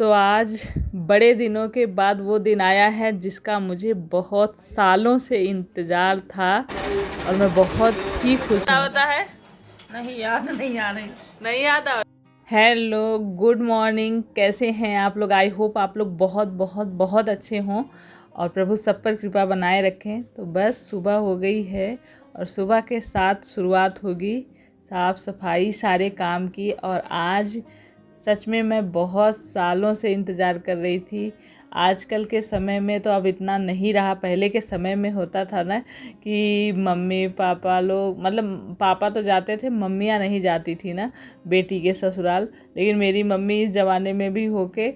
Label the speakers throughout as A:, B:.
A: दोस्तों, आज बड़े दिनों के बाद वो दिन आया है जिसका मुझे बहुत सालों से इंतज़ार था और मैं बहुत ही खुश हूँ। क्या होता है?
B: नहीं याद नहीं आ रही।
A: नहीं याद आ। Hello, good morning. कैसे हैं आप लोग? आई होप आप लोग बहुत बहुत बहुत अच्छे हों और प्रभु सब पर कृपा बनाए रखें। तो बस सुबह हो गई है और सुबह के साथ शुरुआत होगी साफ़ सफाई सारे काम की। और आज सच में मैं बहुत सालों से इंतज़ार कर रही थी। आजकल के समय में तो अब इतना नहीं रहा, पहले के समय में होता था ना कि मम्मी पापा लोग, मतलब पापा तो जाते थे, मम्मियाँ नहीं जाती थी ना बेटी के ससुराल। लेकिन मेरी मम्मी इस ज़माने में भी होके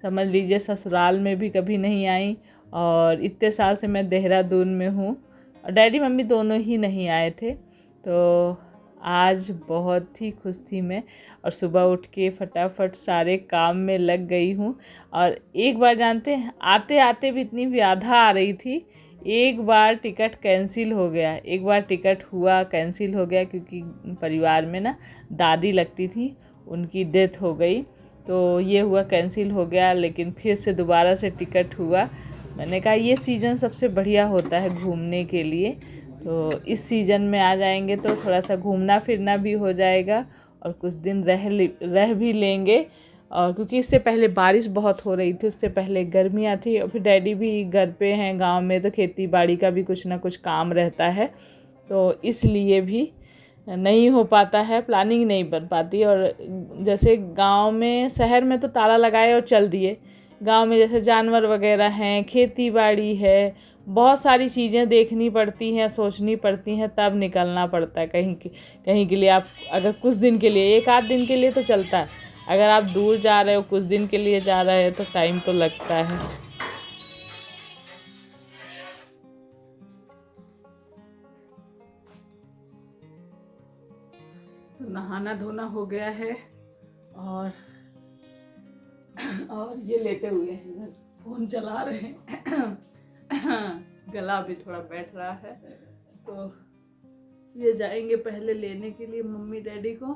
A: समझ लीजिए ससुराल में भी कभी नहीं आई। और इतने साल से मैं देहरादून में हूँ और डैडी मम्मी दोनों ही नहीं आए थे। तो आज बहुत ही खुश थी मैं और सुबह उठ के फटाफट सारे काम में लग गई हूँ। और एक बार जानते हैं, आते आते भी इतनी व्याधा आ रही थी। एक बार टिकट कैंसिल हो गया, एक बार टिकट हुआ कैंसिल हो गया क्योंकि परिवार में ना दादी लगती थी, उनकी डेथ हो गई। तो ये हुआ कैंसिल हो गया, लेकिन फिर से दोबारा से टिकट हुआ। मैंने कहा ये सीज़न सबसे बढ़िया होता है घूमने के लिए, तो इस सीज़न में आ जाएंगे तो थोड़ा सा घूमना फिरना भी हो जाएगा और कुछ दिन रह भी लेंगे। और क्योंकि इससे पहले बारिश बहुत हो रही थी, उससे पहले गर्मियाँ थी और फिर डैडी भी घर पे हैं गांव में, तो खेती बाड़ी का भी कुछ ना कुछ काम रहता है, तो इसलिए भी नहीं हो पाता है, प्लानिंग नहीं बन पाती। और जैसे गांव में, शहर में तो ताला लगाए और चल दिए। गांव में जैसे जानवर वगैरह हैं, खेती बाड़ी है, बहुत सारी चीज़ें देखनी पड़ती हैं, सोचनी पड़ती हैं, तब निकलना पड़ता है कहीं के लिए। आप अगर कुछ दिन के लिए, एक आध दिन के लिए तो चलता है, अगर आप दूर जा रहे हो, कुछ दिन के लिए जा रहे हो, तो टाइम तो लगता है। तो नहाना धोना हो गया है और ये लेटे हुए हैं, फ़ोन चला रहे हैं। गला भी थोड़ा बैठ रहा है, तो ये जाएंगे पहले लेने के लिए मम्मी डैडी को,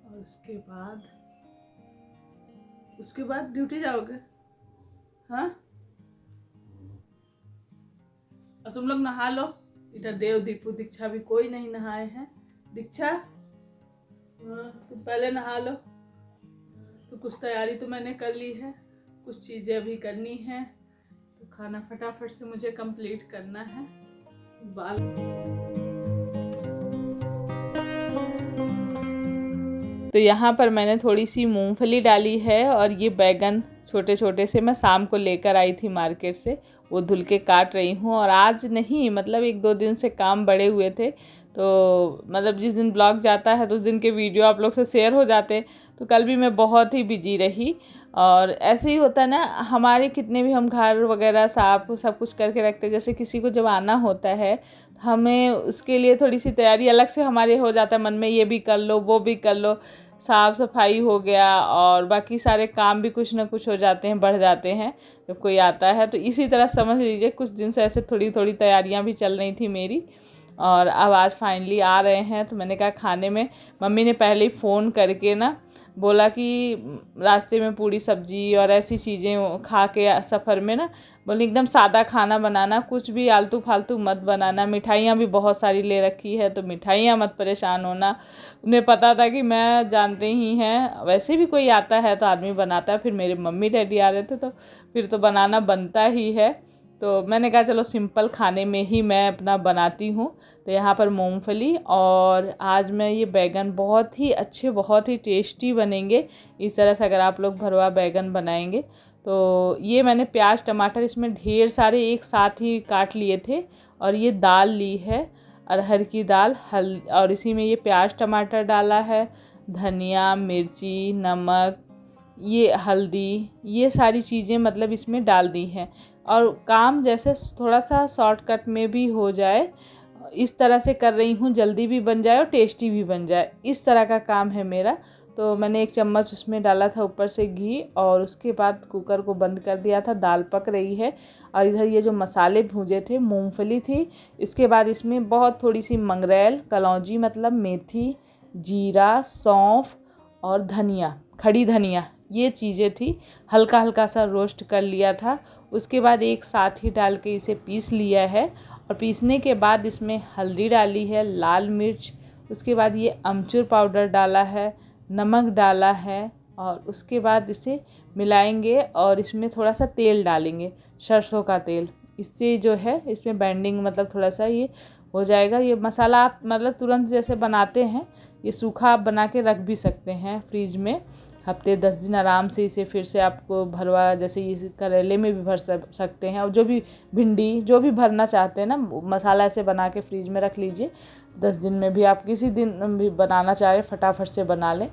A: और उसके बाद ड्यूटी जाओगे? हाँ, और तुम लोग नहा लो। इधर देव दीपू दीक्षा भी कोई नहीं नहाए हैं। दीक्षा, तुम पहले नहा लो। तो कुछ तैयारी तो मैंने कर ली है, कुछ चीज़ें अभी करनी है, तो खाना फटाफट से मुझे कंप्लीट करना है। तो यहाँ पर मैंने थोड़ी सी मूंगफली डाली है और ये बैगन छोटे छोटे से मैं शाम को लेकर आई थी मार्केट से, वो धुल के काट रही हूँ। और आज नहीं, मतलब एक दो दिन से काम बड़े हुए थे, तो मतलब जिस दिन ब्लॉग जाता है तो उस दिन के वीडियो आप लोग से शेयर हो जाते। तो कल भी मैं बहुत ही बिजी रही। और ऐसे ही होता है ना, हमारे कितने भी हम घर वगैरह साफ सब कुछ करके रखते, जैसे किसी को जब आना होता है हमें उसके लिए थोड़ी सी तैयारी अलग से हमारे हो जाता है मन में, ये भी कर लो वो भी कर लो, साफ़ सफाई हो गया और बाकी सारे काम भी कुछ ना कुछ हो जाते हैं, बढ़ जाते हैं जब कोई आता है। तो इसी तरह समझ लीजिए कुछ दिन से ऐसे थोड़ी थोड़ी तैयारियां भी चल रही थी मेरी। और अब आज फाइनली आ रहे हैं, तो मैंने कहा खाने में, मम्मी ने पहले ही फ़ोन करके ना बोला कि रास्ते में पूरी सब्जी और ऐसी चीज़ें खा के सफ़र में ना, बोली एकदम सादा खाना बनाना, कुछ भी आलतू फालतू मत बनाना। मिठाइयाँ भी बहुत सारी ले रखी है, तो मिठाइयाँ मत परेशान होना। उन्हें पता था कि मैं, जानते ही हैं वैसे भी कोई आता है तो आदमी बनाता है, फिर मेरे मम्मी डैडी आ रहे थे तो फिर तो बनाना बनता ही है। तो मैंने कहा चलो सिंपल खाने में ही मैं अपना बनाती हूँ। तो यहाँ पर मूंगफली और आज मैं ये बैगन बहुत ही अच्छे, बहुत ही टेस्टी बनेंगे इस तरह से अगर आप लोग भरवा बैगन बनाएंगे। तो ये मैंने प्याज टमाटर इसमें ढेर सारे एक साथ ही काट लिए थे। और ये दाल ली है, अरहर की दाल, और इसी में ये प्याज टमाटर डाला है, धनिया मिर्ची नमक, ये हल्दी, ये सारी चीज़ें मतलब इसमें डाल दी हैं। और काम जैसे थोड़ा सा शॉर्टकट में भी हो जाए, इस तरह से कर रही हूँ, जल्दी भी बन जाए और टेस्टी भी बन जाए, इस तरह का काम है मेरा। तो मैंने एक चम्मच उसमें डाला था ऊपर से घी, और उसके बाद कुकर को बंद कर दिया था। दाल पक रही है और इधर ये जो मसाले भूजे थे, मूंगफली थी, इसके बाद इसमें बहुत थोड़ी सी मंगरेल, कलौंजी मतलब मेथी, जीरा, सौंफ और धनिया, खड़ी धनिया, ये चीज़ें थी। हल्का हल्का सा रोस्ट कर लिया था। उसके बाद एक साथ ही डाल के इसे पीस लिया है और पीसने के बाद इसमें हल्दी डाली है, लाल मिर्च, उसके बाद ये अमचूर पाउडर डाला है, नमक डाला है और उसके बाद इसे मिलाएंगे और इसमें थोड़ा सा तेल डालेंगे, सरसों का तेल। इससे जो है इसमें बाइंडिंग मतलब थोड़ा सा ये हो जाएगा। ये मसाला आप मतलब तुरंत जैसे बनाते हैं, ये सूखा आप बना के रख भी सकते हैं फ्रीज में, हफ्ते 10 दिन आराम से इसे फिर से आपको भरवा, जैसे ये करेले में भी भर सकते हैं और जो भी भिंडी जो भी भरना चाहते हैं ना, मसाला ऐसे बना के फ्रीज में रख लीजिए। 10 दिन में भी आप किसी दिन भी बनाना चाहें फटाफट से बना लें।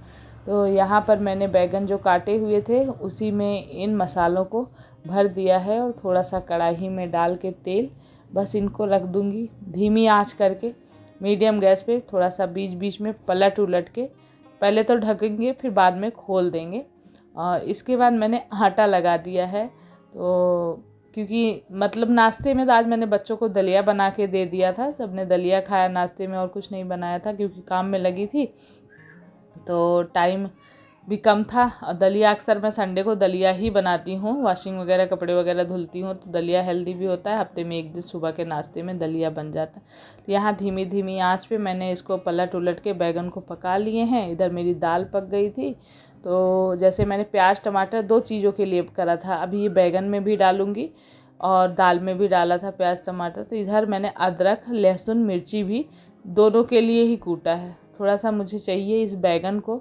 A: तो यहाँ पर मैंने बैगन जो काटे हुए थे उसी में इन मसालों को भर दिया है और थोड़ा सा कढ़ाई में डाल के तेल, बस इनको रख दूँगी धीमी आंच करके मीडियम गैस पे। थोड़ा सा बीच बीच में पलट उलट के पहले तो ढकेंगे फिर बाद में खोल देंगे। और इसके बाद मैंने आटा लगा दिया है। तो क्योंकि मतलब नाश्ते में तो आज मैंने बच्चों को दलिया बना के दे दिया था, सबने दलिया खाया नाश्ते में और कुछ नहीं बनाया था क्योंकि काम में लगी थी तो टाइम भी कम था। और दलिया अक्सर मैं संडे को दलिया ही बनाती हूँ, वॉशिंग वगैरह कपड़े वगैरह धुलती हूँ तो दलिया हेल्दी भी होता है, हफ्ते में एक दिन सुबह के नाश्ते में दलिया बन जाता है। तो यहाँ धीमी धीमी आंच पे मैंने इसको पलट उलट के बैगन को पका लिए हैं। इधर मेरी दाल पक गई थी। तो जैसे मैंने प्याज टमाटर 2 चीज़ों के लिए करा था, अभी ये बैगन में भी डालूँगी और दाल में भी डाला था प्याज टमाटर। तो इधर मैंने अदरक लहसुन मिर्ची भी दोनों के लिए ही कूटा है। थोड़ा सा मुझे चाहिए इस बैगन को,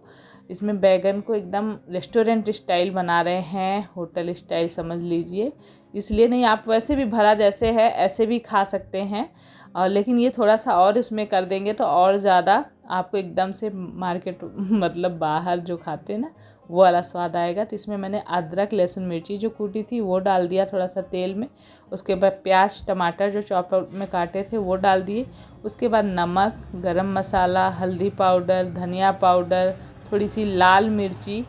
A: इसमें बैगन को एकदम रेस्टोरेंट स्टाइल बना रहे हैं, होटल स्टाइल समझ लीजिए। इसलिए नहीं, आप वैसे भी भरा जैसे है ऐसे भी खा सकते हैं और लेकिन ये थोड़ा सा और इसमें कर देंगे तो और ज़्यादा आपको एकदम से मार्केट मतलब बाहर जो खाते हैं ना वो वाला स्वाद आएगा। तो इसमें मैंने अदरक लहसुन मिर्ची जो कूटी थी वो डाल दिया थोड़ा सा तेल में। उसके बाद प्याज टमाटर जो चॉपर में काटे थे वो डाल दिए। उसके बाद नमक, गरम मसाला, हल्दी पाउडर, धनिया पाउडर, थोड़ी सी लाल मिर्ची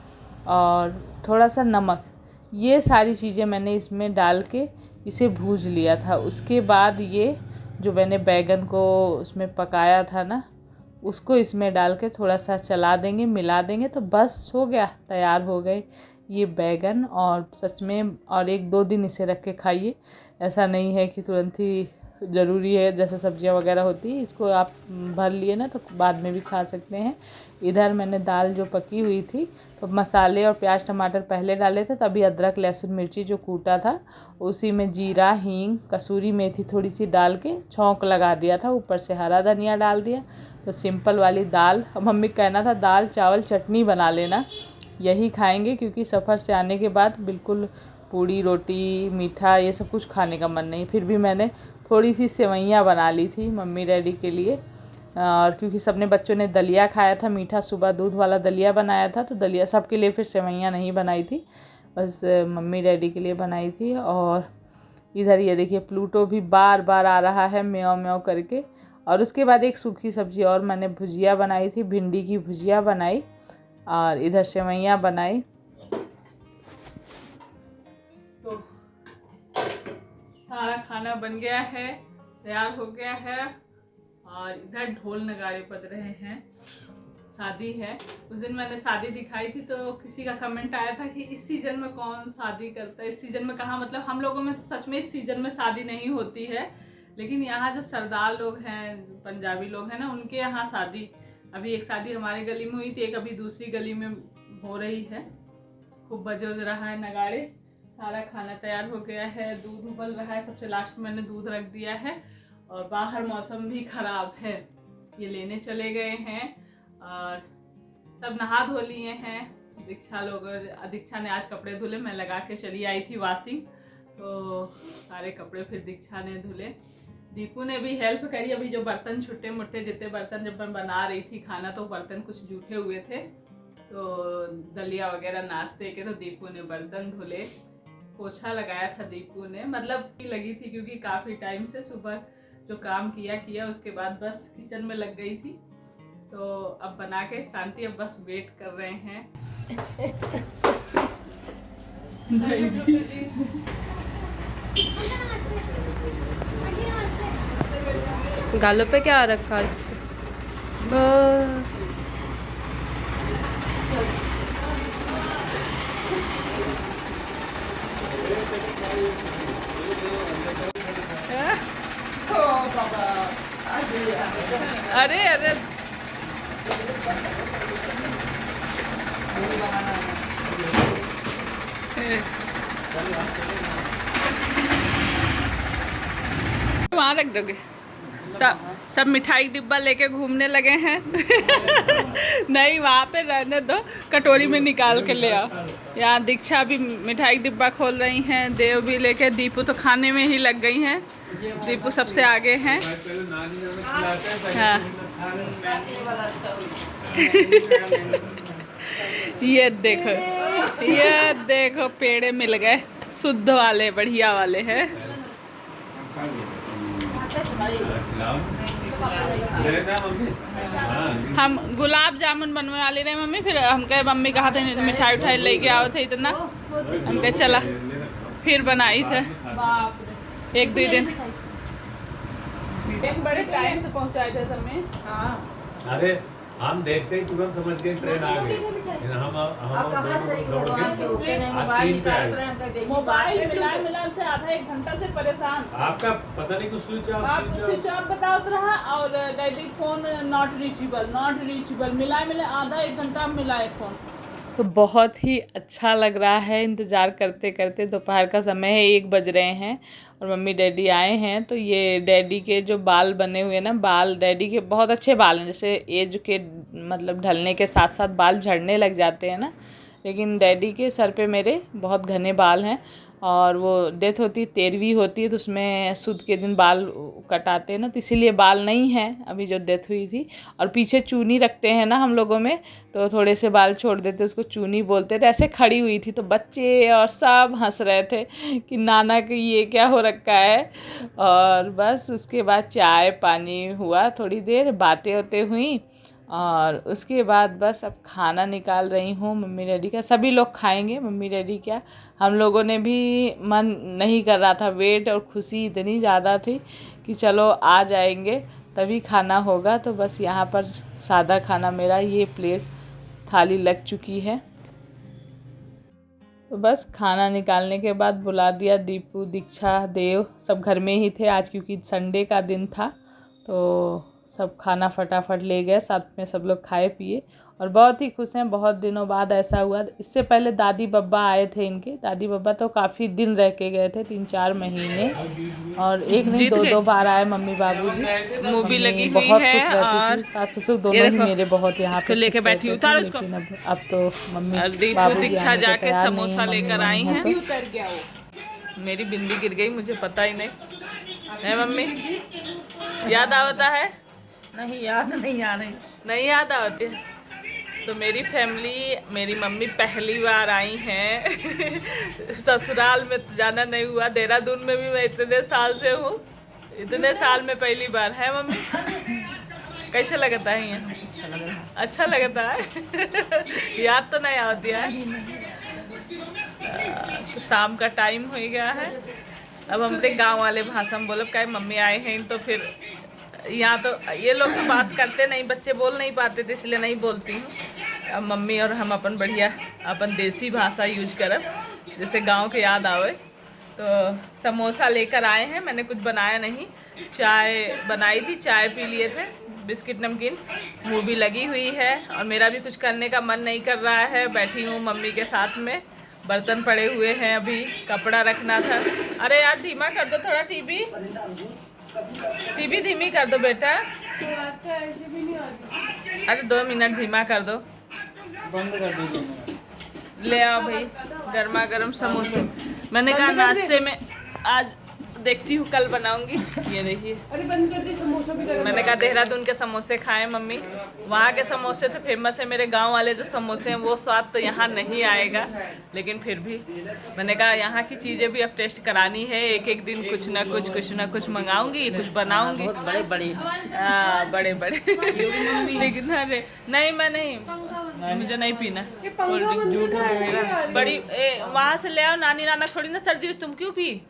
A: और थोड़ा सा नमक, ये सारी चीज़ें मैंने इसमें डाल के इसे भूज लिया था। उसके बाद ये जो मैंने बैगन को उसमें पकाया था ना उसको इसमें डाल के थोड़ा सा चला देंगे, मिला देंगे तो बस हो गया, तैयार हो गए ये बैगन। और सच में और 1-2 दिन इसे रख के खाइए, ऐसा नहीं है कि तुरंत ही ज़रूरी है जैसे सब्जियां वगैरह होती है, इसको आप भर लिए ना तो बाद में भी खा सकते हैं। इधर मैंने दाल जो पकी हुई थी तो मसाले और प्याज टमाटर पहले डाले थे, तभी अदरक लहसुन मिर्ची जो कूटा था उसी में जीरा हींग कसूरी मेथी थोड़ी सी डाल के छौंक लगा दिया था, ऊपर से हरा धनिया डाल दिया। तो सिंपल वाली दाल, मम्मी कहना था दाल चावल चटनी बना लेना, यही खाएंगे क्योंकि सफ़र से आने के बाद बिल्कुल पूड़ी रोटी मीठा ये सब कुछ खाने का मन नहीं। फिर भी मैंने थोड़ी सी सेवइयाँ बना ली थी मम्मी डैडी के लिए, और क्योंकि सबने बच्चों ने दलिया खाया था मीठा, सुबह दूध वाला दलिया बनाया था तो दलिया सबके लिए, फिर सेवइयाँ नहीं बनाई थी, बस मम्मी डैडी के लिए बनाई थी। और इधर ये देखिए प्लूटो भी बार बार आ रहा है म्याऊं म्याऊं करके। और उसके बाद एक सूखी सब्जी और मैंने भुजिया बनाई थी, भिंडी की भुजिया बनाई और इधर सेवइयाँ बनाई। तो सारा खाना बन गया है, तैयार हो गया है और इधर ढोल नगाड़े बज रहे हैं। शादी है, उस दिन मैंने शादी दिखाई थी तो किसी का कमेंट आया था कि इस सीज़न में कौन शादी करता है। इस सीज़न में कहाँ, मतलब हम लोगों में तो सच में इस सीज़न में शादी नहीं होती है, लेकिन यहाँ जो सरदार लोग हैं पंजाबी लोग हैं ना उनके यहाँ शादी, अभी एक शादी हमारी गली में हुई थी, एक अभी दूसरी गली में हो रही है। खूब बज रहा है नगाड़े। सारा खाना तैयार हो गया है, दूध उबल रहा है, सबसे लास्ट में मैंने दूध रख दिया है और बाहर मौसम भी ख़राब है। ये लेने चले गए हैं और सब नहा धो लिए हैं। दीक्षा ने आज कपड़े धुले, मैं लगा के चली आई थी वॉशिंग, तो सारे कपड़े फिर दीक्षा ने धुले। दीपू ने भी हेल्प करी। अभी जो बर्तन छोटे मोटे जितने बर्तन जब मैं बना रही थी खाना तो बर्तन कुछ जूठे हुए थे, तो दलिया वगैरह नाश्ते के, तो दीपू ने बर्तन धुले। पोछा लगाया था दीपू ने, मतलब लगी थी क्योंकि काफ़ी टाइम से सुबह जो काम किया उसके बाद बस किचन में लग गई थी। तो अब बना के शांति अब बस वेट कर रहे हैं।
C: गालों पे क्या रखा इसके?
A: अरे अरे वहाँ रख दोगे? सब मिठाई डिब्बा लेके घूमने लगे हैं। नहीं, वहाँ पे रहने दो, कटोरी में निकाल के ले आओ। यहाँ दीक्षा भी मिठाई डिब्बा खोल रही हैं, देव भी लेके, दीपू तो खाने में ही लग गई हैं। दीपू सबसे आगे हैं। हाँ। ये देखो पेड़े मिल गए, शुद्ध वाले, बढ़िया वाले हैं। हम गुलाब जामुन बनने वाले रहे मम्मी, फिर हम कहे मम्मी कहा थे मिठाई उठाई लेके आओ थे इतना, हम कहे चला, फिर बनाई थे। एक दो दिन बड़े टाइम से पहुंचाए थे समय। हाँ
D: अरे हम देखते ही तुरंत समझ गए ट्रेन आ गई। हम दौड़ के
A: मोबाइल मिला से आधा एक घंटा से परेशान।
D: आपका पता नहीं कुछ स्विच
A: ऑफ बताओ रहा, और डैडी फोन नॉट रीचेबल मिला आधा एक घंटा मिला है फोन। तो बहुत ही अच्छा लग रहा है, इंतज़ार करते करते। दोपहर का समय है, 1 बज रहे हैं और मम्मी डैडी आए हैं। तो ये डैडी के जो बाल बने हुए ना, बाल डैडी के बहुत अच्छे बाल हैं, जैसे एज के मतलब ढलने के साथ साथ बाल झड़ने लग जाते हैं ना, लेकिन डैडी के सर पे मेरे बहुत घने बाल हैं। और वो डेथ होती 13वीं होती है तो उसमें सुद के दिन बाल कटाते हैं ना, तो इसीलिए बाल नहीं हैं अभी जो डेथ हुई थी। और पीछे चूनी रखते हैं ना हम लोगों में, तो थोड़े से बाल छोड़ देते, उसको चूनी बोलते थे। ऐसे खड़ी हुई थी तो बच्चे और सब हंस रहे थे कि नाना के ये क्या हो रखा है। और बस उसके बाद चाय पानी हुआ, थोड़ी देर बातें होते हुई, और उसके बाद बस अब खाना निकाल रही हूँ मम्मी डैडी का। सभी लोग खाएंगे, मम्मी डैडी क्या, हम लोगों ने भी मन नहीं कर रहा था। वेट और खुशी इतनी ज़्यादा थी कि चलो आ जाएंगे तभी खाना होगा। तो बस यहाँ पर सादा खाना, मेरा ये प्लेट थाली लग चुकी है। तो बस खाना निकालने के बाद बुला दिया। दीपू, दीक्षा, देव सब घर में ही थे आज, क्योंकि संडे का दिन था। तो सब खाना फटाफट ले गए, साथ में सब लोग खाए पिए और बहुत ही खुश हैं। बहुत दिनों बाद ऐसा हुआ। इससे पहले दादी बब्बा आए थे इनके, दादी बब्बा तो काफ़ी दिन रह के गए थे, 3-4 महीने, और एक नहीं 2 बार आए मम्मी बाबूजी। मूवी लगी बहुत खुश रहती थी, सास ससुर दोनों ही मेरे बहुत यहाँ पे लेके बैठी। उतारो इसको। अब तो मम्मी दीक्षा जाके समोसा लेकर आई हैं। मेरी बिंदी गिर गई, मुझे पता ही नहीं है। मम्मी याद आता है?
B: नहीं याद नहीं आ रही।
A: नहीं याद आती। तो मेरी फैमिली, मेरी मम्मी पहली बार आई हैं। ससुराल में तो जाना नहीं हुआ, देहरादून में भी मैं इतने साल से हूँ, इतने साल में पहली बार है। मम्मी कैसे लगता है यहाँ?
B: अच्छा लग रहा है।
A: अच्छा लगता है। याद तो नहीं आती है। तो शाम का टाइम हो गया है। अब हम अपने गाँव वाले भाषा में बोलब क्या मम्मी आए हैं, तो फिर यहाँ तो ये लोग तो बात करते नहीं, बच्चे बोल नहीं पाते थे इसलिए नहीं बोलती हूँ। अब मम्मी और हम अपन बढ़िया अपन देसी भाषा यूज करब, जैसे गांव के याद आवे। तो समोसा लेकर आए हैं, मैंने कुछ बनाया नहीं, चाय बनाई थी, चाय पी लिए थे, बिस्किट नमकीन। मूवी लगी हुई है और मेरा भी कुछ करने का मन नहीं कर रहा है, बैठी हूँ मम्मी के साथ में। बर्तन पड़े हुए हैं, अभी कपड़ा रखना था। अरे यार धीमा कर दो थोड़ा, टीवी धीमी कर दो बेटा। अरे 2 मिनट धीमा कर दो,
E: बंद कर दो।
A: ले आओ भाई गर्मा गर्म समोसे। मैंने कहा नाश्ते में आज देखती हूँ कल बनाऊंगी। ये देखिए,
C: अरे बंद कर दी, समोसा भी गरम।
A: मैंने कहा देहरादून के समोसे खाएं मम्मी, वहाँ के समोसे तो फेमस है। मेरे गांव वाले जो समोसे हैं वो स्वाद तो यहाँ नहीं आएगा, लेकिन फिर भी मैंने कहा यहाँ की चीज़ें भी अब टेस्ट करानी है। एक दिन कुछ ना कुछ मंगाऊंगी, कुछ बनाऊंगी।
B: बहुत बड़े बड़े।
A: हाँ बड़े दिखना रे। नहीं मैं नहीं, मुझे नहीं पीना कोल्ड ड्रिंक।
E: झूठा है मेरा।
A: बड़ी वहाँ से ले आओ, नानी नाना थोड़ी ना सर्दी, तुम क्यों पी?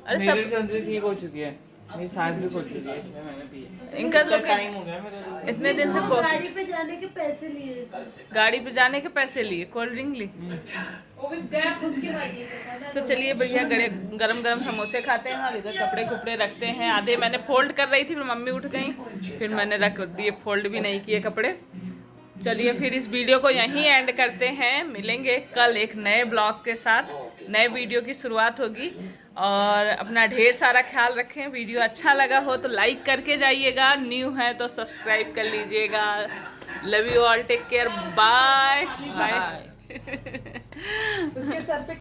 A: अरे
E: मेरी सर्दी ठीक हो चुकी है। मेरी सास भी खोल के दिया इसमें मैंने पिया।
A: इनका तो
E: टाइम हो गया मेरा।
A: इतने दिन से
C: गाड़ी पे जाने के पैसे लिए इसने।
A: गाड़ी पे जाने के पैसे लिए, कोल्ड ड्रिंक ली।
C: वो भी गया खुद की मर्जी से खाना।
A: तो चलिए बढ़िया गरम गरम समोसे खाते हैं और इधर कपड़े कुपड़े रखते हैं। आधे मैंने फोल्ड कर रही थी, फिर मम्मी उठ गई, फिर मैंने रख दिए, फोल्ड भी नहीं किए कपड़े। चलिए फिर इस वीडियो को यहीं एंड करते हैं। मिलेंगे कल एक नए ब्लॉग के साथ, नए वीडियो की शुरुआत होगी। और अपना ढेर सारा ख्याल रखें। वीडियो अच्छा लगा हो तो लाइक करके जाइएगा, न्यू है तो सब्सक्राइब कर लीजिएगा। Love you all, take care, bye bye.
C: उसके सर पे